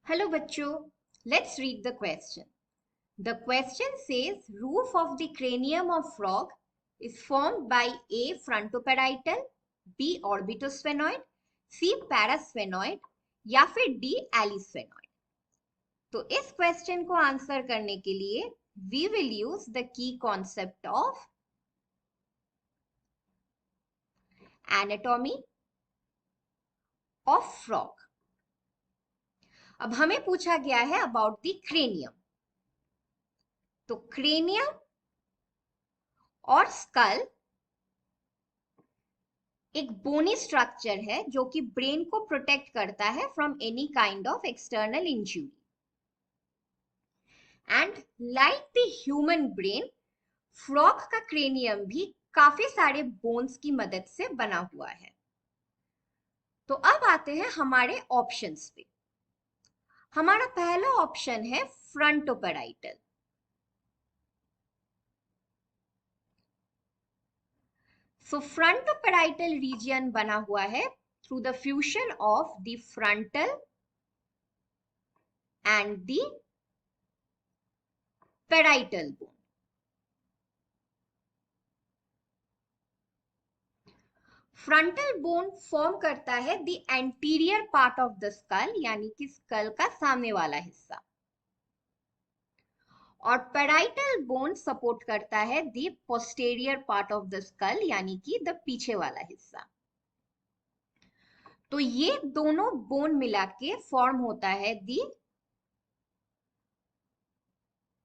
Hello bachcho, let's read the question. The question says roof of the cranium of frog is formed by A. frontoparietal, B. orbitosphenoid, C. parasphenoid या फिर D. alisphenoid. तो इस question को answer करने के लिए we will use the key concept of anatomy of frog. अब हमें पूछा गया है अबाउट द क्रेनियम. तो क्रेनियम और स्कल एक बोनी स्ट्रक्चर है जो कि ब्रेन को प्रोटेक्ट करता है from any kind of external injury. And like the human brain, frog का क्रेनियम भी काफी सारे बोन्स की मदद से बना हुआ है. तो अब आते हैं हमारे ऑप्शंस पे. हमारा पहला ऑप्शन है फ्रंटोपेराइटल. सो फ्रंटोपेराइटल रीजन बना हुआ है through the fusion of the frontal and the parietal bone. Frontal bone form करता है the anterior part of the skull, यानी कि स्कल का सामने वाला हिस्सा, और पेराइटल बोन सपोर्ट करता है the posterior part of the skull, यानी कि द पीछे वाला हिस्सा. तो ये दोनों बोन मिला के फॉर्म होता है द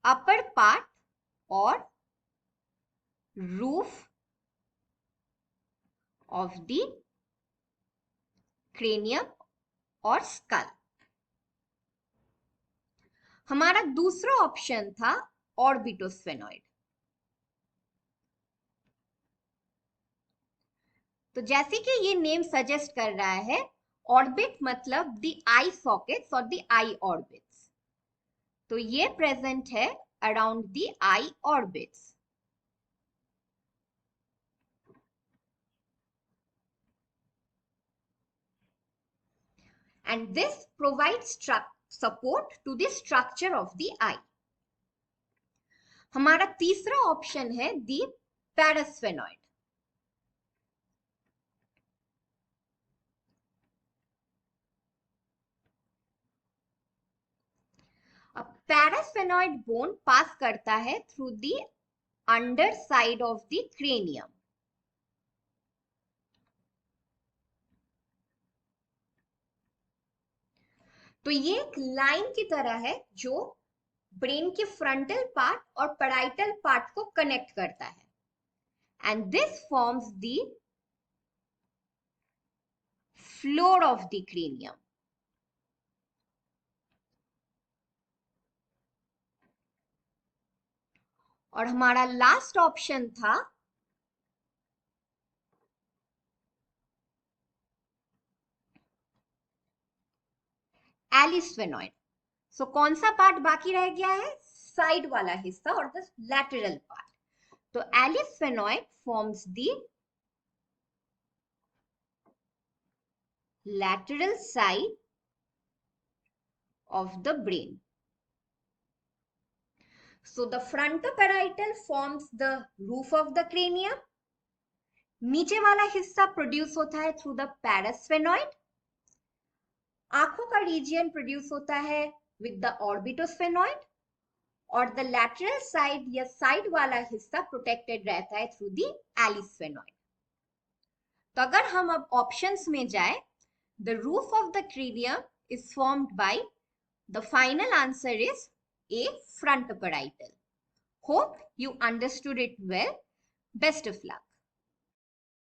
अपर पार्ट और रूफ ऑफ द क्रेनियम और स्कल. हमारा दूसरा ऑप्शन था ऑर्बिटोस्फेनॉइड. तो जैसे कि ये नेम सजेस्ट कर रहा है, ऑर्बिट मतलब द आई सॉकेट्स और द आई ऑर्बिट्स. तो ये प्रेजेंट है around the I orbits. and this provides support to the structure of the eye. हमारा तीसरा ऑप्शन है the parasphenoid. अब parasphenoid bone पास करता है through the underside of the cranium. तो ये एक लाइन की तरह है जो ब्रेन के फ्रंटल पार्ट और पेराइटल पार्ट को कनेक्ट करता है. And this forms the floor of the cranium. और हमारा लास्ट ऑप्शन था एलिस्फेनॉइड. सो कौन सा पार्ट बाकी रह गया है? साइड वाला हिस्सा और द लैटरल पार्ट. तो alisphenoid forms the lateral side of the brain. So the frontoparietal forms the roof of the cranium. नीचे वाला हिस्सा प्रोड्यूस होता है थ्रू द पैरास्फेनॉइड. आंखों का रीजियन प्रोड्यूस होता है विद द ऑर्बिटोस्फेनॉइड, और द लैटरल साइड या साइड वाला हिस्सा प्रोटेक्टेड रहता है थ्रू द एलिस्फेनॉइड. तो अगर हम अब ऑप्शंस में जाए, the roof of the cranium is formed by, the final answer is A. frontoparietal. Hope you understood it well. Best of luck.